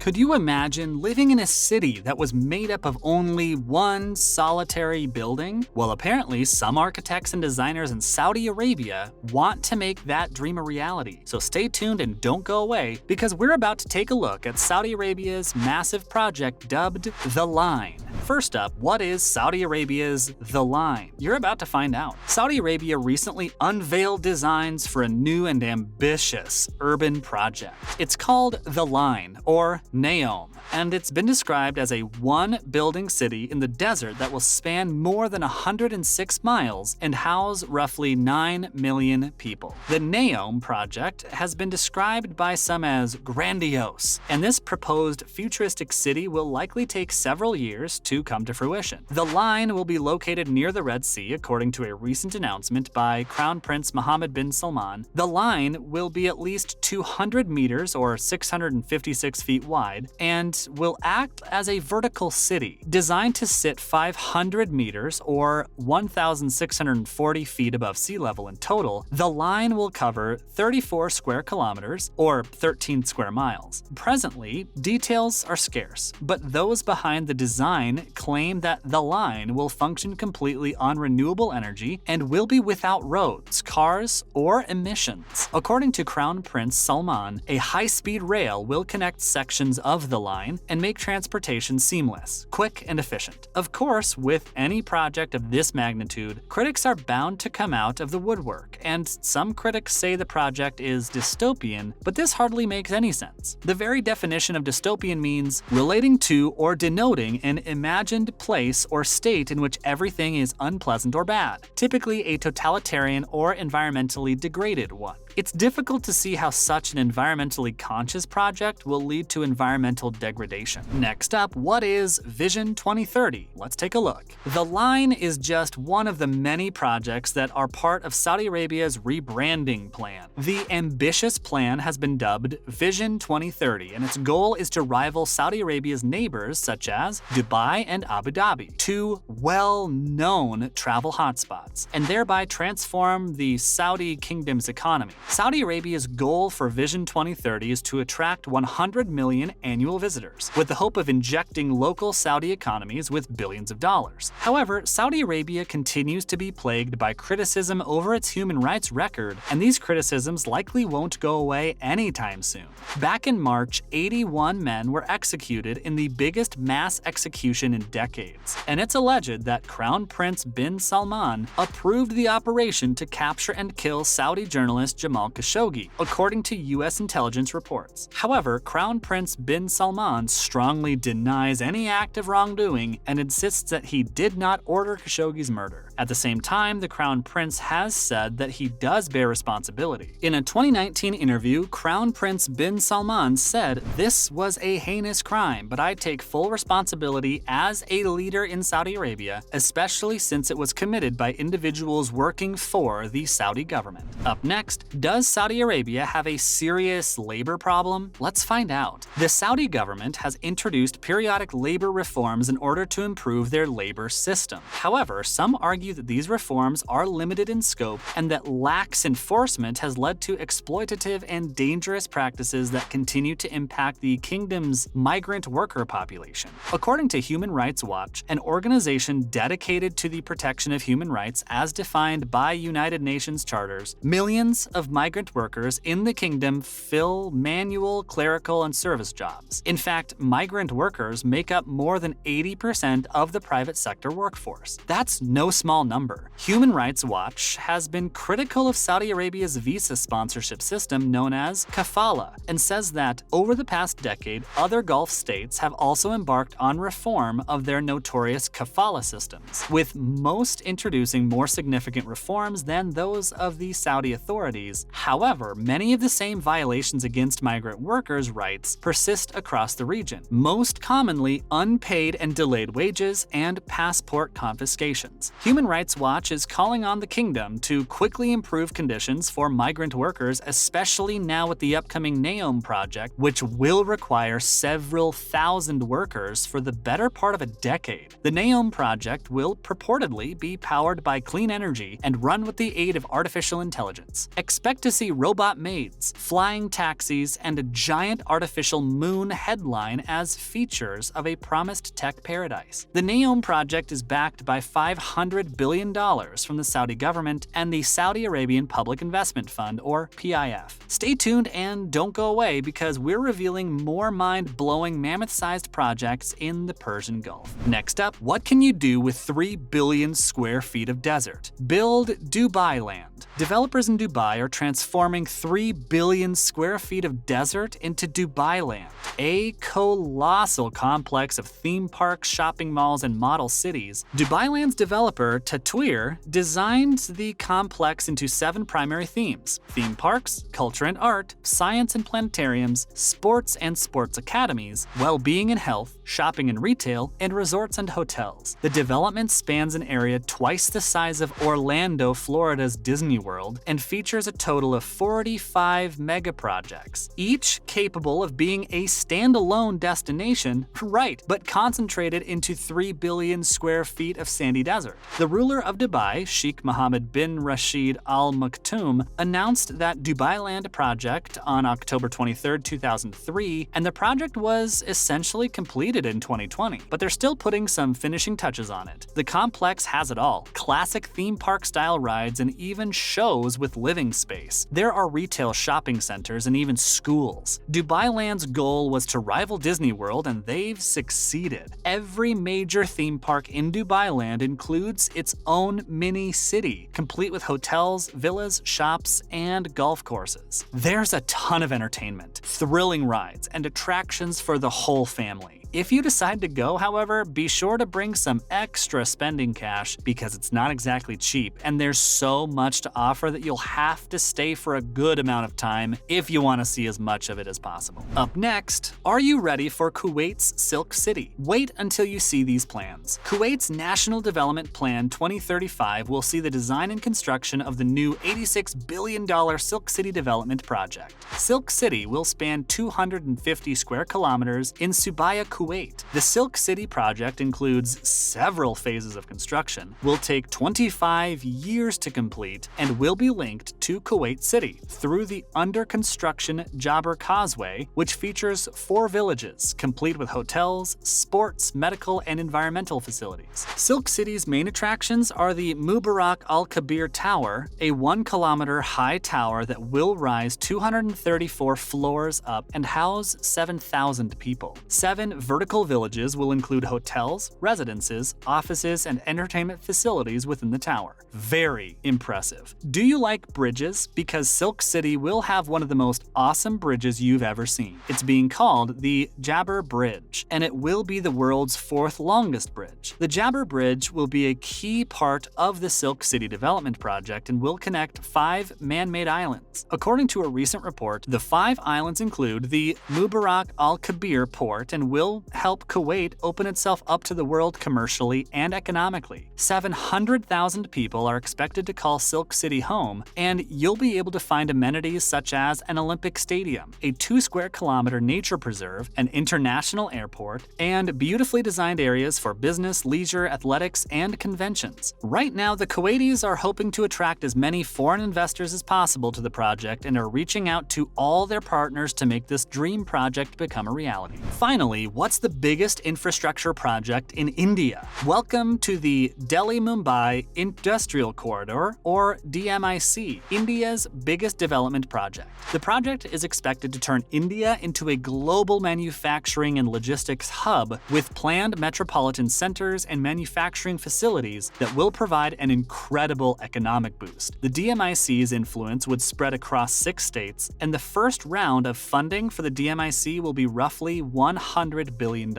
Could you imagine living in a city that was made up of only one solitary building? Well, apparently some architects and designers in Saudi Arabia want to make that dream a reality. So stay tuned and don't go away, because we're about to take a look at Saudi Arabia's massive project dubbed The Line. First up, what is Saudi Arabia's The Line? You're about to find out. Saudi Arabia recently unveiled designs for a new and ambitious urban project. It's called The Line, or Neom, and it's been described as a one-building city in the desert that will span more than 106 miles and house roughly 9 million people. The Neom project has been described by some as grandiose, and this proposed futuristic city will likely take several years to come to fruition. The Line will be located near the Red Sea, according to a recent announcement by Crown Prince Mohammed bin Salman. The Line will be at least 200 meters or 656 feet wide and will act as a vertical city. Designed to sit 500 meters or 1,640 feet above sea level in total, the Line will cover 34 square kilometers or 13 square miles. Presently, details are scarce, but those behind the design claim that the Line will function completely on renewable energy and will be without roads, cars, or emissions. According to Crown Prince Salman, a high-speed rail will connect sections of the Line and make transportation seamless, quick, and efficient. Of course, with any project of this magnitude, critics are bound to come out of the woodwork, and some critics say the project is dystopian, but this hardly makes any sense. The very definition of dystopian means relating to or denoting an imagined place or state in which everything is unpleasant or bad, typically a totalitarian or environmentally degraded one. It's difficult to see how such an environmentally conscious project will lead to environmental degradation. Next up, what is Vision 2030? Let's take a look. The Line is just one of the many projects that are part of Saudi Arabia's rebranding plan. The ambitious plan has been dubbed Vision 2030, and its goal is to rival Saudi Arabia's neighbors such as Dubai and Abu Dhabi, two well-known travel hotspots, and thereby transform the Saudi kingdom's economy. Saudi Arabia's goal for Vision 2030 is to attract 100 million annual visitors, with the hope of injecting local Saudi economies with billions of dollars. However, Saudi Arabia continues to be plagued by criticism over its human rights record, and these criticisms likely won't go away anytime soon. Back in March, 81 men were executed in the biggest mass execution in decades, and it's alleged that Crown Prince bin Salman approved the operation to capture and kill Saudi journalist Jamal Khashoggi, according to U.S. intelligence reports. However, Crown Prince bin Salman strongly denies any act of wrongdoing and insists that he did not order Khashoggi's murder. At the same time, the Crown Prince has said that he does bear responsibility. In a 2019 interview, Crown Prince bin Salman said, "This was a heinous crime, but I take full responsibility as a leader in Saudi Arabia, especially since it was committed by individuals working for the Saudi government." Up next, does Saudi Arabia have a serious labor problem? Let's find out. The Saudi government has introduced periodic labor reforms in order to improve their labor system. However, some argue that these reforms are limited in scope and that lax enforcement has led to exploitative and dangerous practices that continue to impact the kingdom's migrant worker population. According to Human Rights Watch, an organization dedicated to the protection of human rights as defined by United Nations charters, millions of migrant workers in the kingdom fill manual, clerical, and service jobs. In fact, migrant workers make up more than 80% of the private sector workforce. That's no small number. Human Rights Watch has been critical of Saudi Arabia's visa sponsorship system known as kafala, and says that over the past decade, other Gulf states have also embarked on reform of their notorious kafala systems, with most introducing more significant reforms than those of the Saudi authorities. However, many of the same violations against migrant workers' rights persist across the region, most commonly unpaid and delayed wages and passport confiscations. Human Rights Watch is calling on the kingdom to quickly improve conditions for migrant workers, especially now with the upcoming Neom project, which will require several thousand workers for the better part part of a decade. The Neom project will purportedly be powered by clean energy and run with the aid of artificial intelligence. Expect to see robot maids, flying taxis, and a giant artificial moon headline as features of a promised tech paradise. The Neom project is backed by $500 billion from the Saudi government and the Saudi Arabian Public Investment Fund, or PIF. Stay tuned and don't go away, because we're revealing more mind-blowing mammoth-sized projects in the Persian Gulf. Next up, what can you do with 3 billion square feet of desert? Build Dubai Land. Developers in Dubai are transforming 3 billion square feet of desert into Dubai Land, a colossal complex of theme parks, shopping malls, and model cities. Dubai Land's developer, touted, designed the complex into 7 primary themes: theme parks, culture and art, science and planetariums, sports and sports academies, well-being and health, shopping and retail, and resorts and hotels. The development spans an area twice the size of Orlando, Florida's Disney World, and features a total of 45 mega projects, each capable of being a standalone destination, right, but concentrated into 3 billion square feet of sandy desert. The ruler of Dubai, Sheikh Mohammed bin Rashid Al Maktoum, announced that Dubai Land project on October 23, 2003, and the project was essentially completed in 2020, but they're still putting some finishing touches on it. The complex has it all: classic theme park style rides and even shows with living space. There are retail shopping centers and even schools. Dubai Land's goal was to rival Disney World, and they've succeeded. Every major theme park in Dubai Land includes its own mini city, complete with hotels, villas, shops, and golf courses. There's a ton of entertainment, thrilling rides, and attractions for the whole family. If you decide to go, however, be sure to bring some extra spending cash, because it's not exactly cheap, and there's so much to offer that you'll have to stay for a good amount of time if you want to see as much of it as possible. Up next, are you ready for Kuwait's Silk City? Wait until you see these plans. Kuwait's National Development Plan 2035 will see the design and construction of the new $86 billion Silk City development project. Silk City will span 250 square kilometers in Subaya, Kuwait. The Silk City project includes several phases of construction, will take 25 years to complete, and will be linked to Kuwait City through the under-construction Jabr Causeway, which features 4 villages, complete with hotels, sports, medical, and environmental facilities. Silk City's main attractions are the Mubarak Al Kabir Tower, a 1-kilometer high tower that will rise 234 floors up and house 7,000 people. 7 vertical villages will include hotels, residences, offices, and entertainment facilities within the tower. Very impressive. Do you like bridges? Because Silk City will have one of the most awesome bridges you've ever seen. It's being called the Jabr Bridge, and it will be the world's 4th longest bridge. The Jabr Bridge will be a key part of the Silk City development project and will connect 5 man-made islands. According to a recent report, the 5 islands include the Mubarak Al Kabir port and will help Kuwait open itself up to the world commercially and economically. 700,000 people are expected to call Silk City home, and you'll be able to find amenities such as an Olympic stadium, a 2-square-kilometer nature preserve, an international airport, and beautifully designed areas for business, leisure, athletics, and conventions. Right now, the Kuwaitis are hoping to attract as many foreign investors as possible to the project and are reaching out to all their partners to make this dream project become a reality. Finally, what's the biggest infrastructure project in India? Welcome to the Delhi-Mumbai Industrial Corridor, or DMIC, India's biggest development project. The project is expected to turn India into a global manufacturing and logistics hub with planned metropolitan centers and manufacturing facilities that will provide an incredible economic boost. The DMIC's influence would spread across 6 states, and the first round of funding for the DMIC will be roughly $100 billion.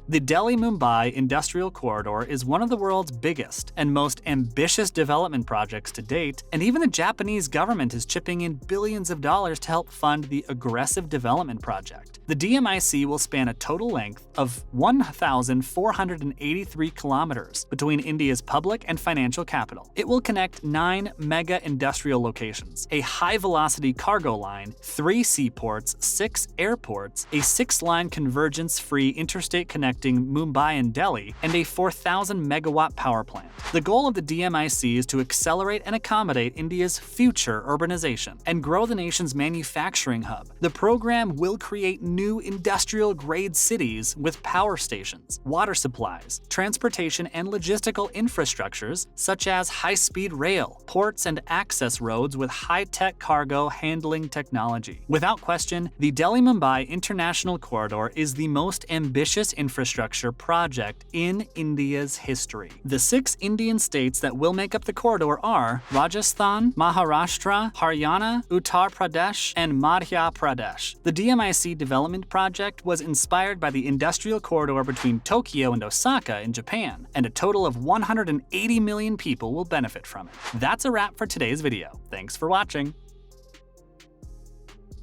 The Delhi-Mumbai Industrial Corridor is one of the world's biggest and most ambitious development projects to date, and even the Japanese government is chipping in billions of dollars to help fund the aggressive development project. The DMIC will span a total length of 1,483 kilometers between India's public and financial capital. It will connect 9 mega industrial locations, a high-velocity cargo line, 3 seaports, 6 airports, a 6-line convergence-free highway-free interstate connecting Mumbai and Delhi, and a 4,000-megawatt power plant. The goal of the DMIC is to accelerate and accommodate India's future urbanization and grow the nation's manufacturing hub. The program will create new industrial-grade cities with power stations, water supplies, transportation and logistical infrastructures such as high-speed rail, ports and access roads with high-tech cargo handling technology. Without question, the Delhi-Mumbai International Corridor is the most ambitious infrastructure project in India's history. The 6 Indian states that will make up the corridor are Rajasthan, Maharashtra, Haryana, Uttar Pradesh, and Madhya Pradesh. The DMIC development project was inspired by the industrial corridor between Tokyo and Osaka in Japan, and a total of 180 million people will benefit from it. That's a wrap for today's video. Thanks for watching.